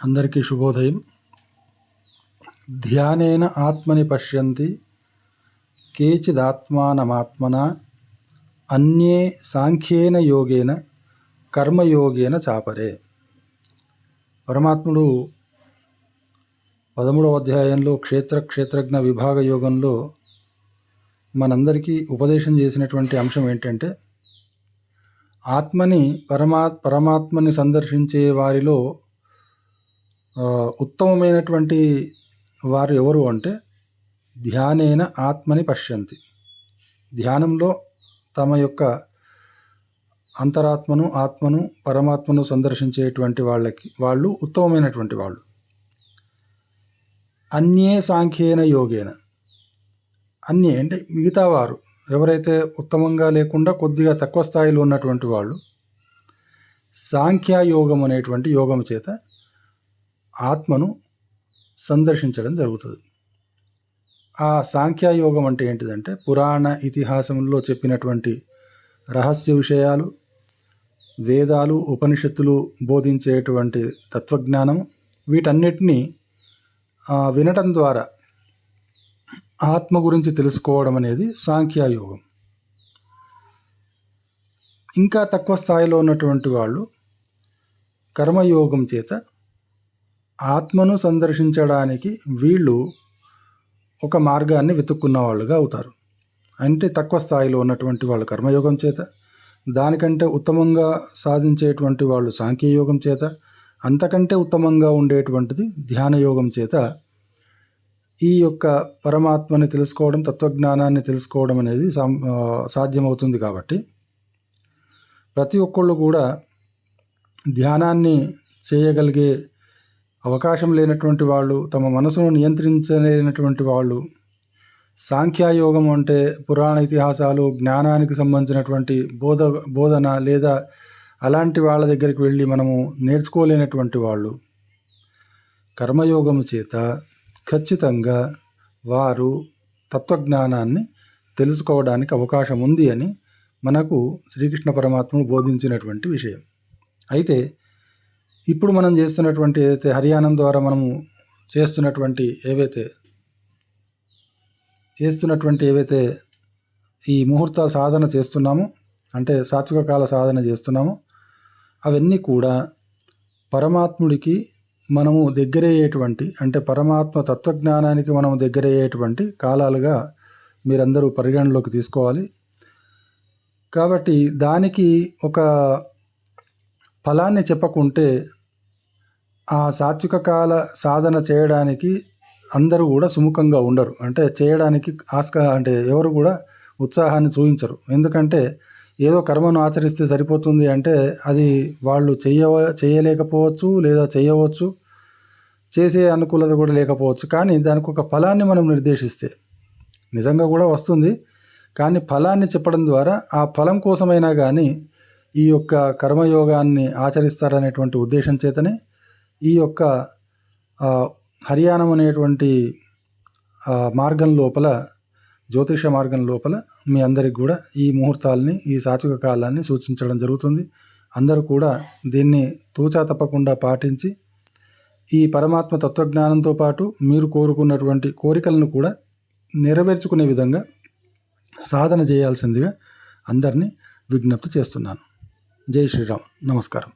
అందరికీ శుభోదయం. ధ్యానేన ఆత్మని పశ్యంతి కేచిదాత్మానమాత్మనా అన్యే సాంఖ్యేన యోగేన కర్మయోగేన చాపరే. పరమాత్ముడు 13వ అధ్యాయంలో క్షేత్రజ్ఞ విభాగ యోగంలో మనందరికీ ఉపదేశం చేసినటువంటి అంశం ఏంటంటే, ఆత్మని పరమాత్మని సందర్శించే వారిలో ఉత్తమమైనటువంటి వారు ఎవరు అంటే, ధ్యానేన ఆత్మని పశ్యంతి, ధ్యానంలో తమ యొక్క అంతరాత్మను ఆత్మను పరమాత్మను సందర్శించేటువంటి వాళ్ళు ఉత్తమమైనటువంటి వాళ్ళు. అన్యే సాంఖ్యేన యోగేన, అన్యే అంటే మిగతా వారు ఎవరైతే ఉత్తమంగా లేకుండా కొద్దిగా తక్కువ స్థాయిలో ఉన్నటువంటి వాళ్ళు సాంఖ్యయోగం అనేటువంటి యోగం చేత ఆత్మను సందర్శించడం జరుగుతుంది. ఆ సాంఖ్యయోగం అంటే ఏంటిదంటే, పురాణ ఇతిహాసంలో చెప్పినటువంటి రహస్య విషయాలు, వేదాలు ఉపనిషత్తులు బోధించేటువంటి తత్వజ్ఞానం, వీటన్నిటినీ వినటం ద్వారా ఆత్మ గురించి తెలుసుకోవడం అనేది సాంఖ్యయోగం. ఇంకా తక్కువ స్థాయిలో ఉన్నటువంటి వాళ్ళు కర్మయోగం చేత ఆత్మను సందర్శించడానికి వీళ్ళు ఒక మార్గాన్ని వెతుక్కున్న వాళ్ళుగా అవుతారు. అంటే తక్కువ స్థాయిలో ఉన్నటువంటి వాళ్ళు కర్మయోగం చేత, దానికంటే ఉత్తమంగా సాధించేటువంటి వాళ్ళు సాంఖ్యయోగం చేత, అంతకంటే ఉత్తమంగా ఉండేటువంటిది ధ్యానయోగం చేత ఈ యొక్క పరమాత్మని తెలుసుకోవడం, తత్వజ్ఞానాన్ని తెలుసుకోవడం అనేది సాధ్యమవుతుంది. కాబట్టి ప్రతి ఒక్కళ్ళు కూడా ధ్యానాన్ని చేయగలిగే అవకాశం లేనటువంటి వాళ్ళు, తమ మనసును నియంత్రించలేనటువంటి వాళ్ళు, సాంఖ్యయోగం అంటే పురాణ ఇతిహాసాలు జ్ఞానానికి సంబంధించినటువంటి బోధన లేదా అలాంటి వాళ్ళ దగ్గరికి వెళ్ళి మనము నేర్చుకోలేనటువంటి వాళ్ళు, కర్మయోగం చేత ఖచ్చితంగా వారు తత్వజ్ఞానాన్ని తెలుసుకోవడానికి అవకాశం ఉంది అని మనకు శ్రీకృష్ణ పరమాత్ముడు బోధించినటువంటి విషయం. అయితే ఇప్పుడు మనం చేస్తున్నటువంటి ఏదైతే హరియానం ద్వారా మనము చేస్తున్నటువంటి ఏవైతే ఈ ముహూర్త సాధన చేస్తున్నామో, అంటే సాత్విక కాల సాధన చేస్తున్నామో, అవన్నీ కూడా పరమాత్ముడికి మనము దగ్గరయ్యేటువంటి, అంటే పరమాత్మ తత్వజ్ఞానానికి మనము దగ్గరయ్యేటువంటి కాలాలుగా మీరందరూ పరిగణలోకి తీసుకోవాలి. కాబట్టి దానికి ఒక ఫలాన్ని చెప్పకుంటే ఆ సాత్విక కాల సాధన చేయడానికి అందరూ కూడా సుముఖంగా ఉండరు. అంటే చేయడానికి అంటే ఎవరు కూడా ఉత్సాహాన్ని చూపించరు. ఎందుకంటే ఏదో కర్మను ఆచరిస్తే సరిపోతుంది అంటే అది వాళ్ళు చేయలేకపోవచ్చు, లేదా చేయవచ్చు, చేసే అనుకూలత కూడా లేకపోవచ్చు. కానీ దానికి ఒక ఫలాన్ని మనం నిర్దేశిస్తే నిజంగా కూడా వస్తుంది. కానీ ఫలాన్ని చెప్పడం ద్వారా ఆ ఫలం కోసమైనా కానీ ఈ యొక్క కర్మయోగాన్ని ఆచరిస్తారనేటువంటి ఉద్దేశం చేతనే ఈ యొక్క హరియానం అనేటువంటి మార్గం లోపల, జ్యోతిష మార్గం లోపల మీ అందరికి కూడా ఈ ముహూర్తాలని, ఈ సాత్విక కాలాన్ని సూచించడం జరుగుతుంది. అందరూ కూడా దీన్ని తూచా తప్పకుండా పాటించి ఈ పరమాత్మ తత్వజ్ఞానంతో పాటు మీరు కోరుకున్నటువంటి కోరికలను కూడా నెరవేర్చుకునే విధంగా సాధన చేయాల్సిందిగా అందరినీ విజ్ఞప్తి చేస్తున్నాను. జై శ్రీరామ్. నమస్కారం.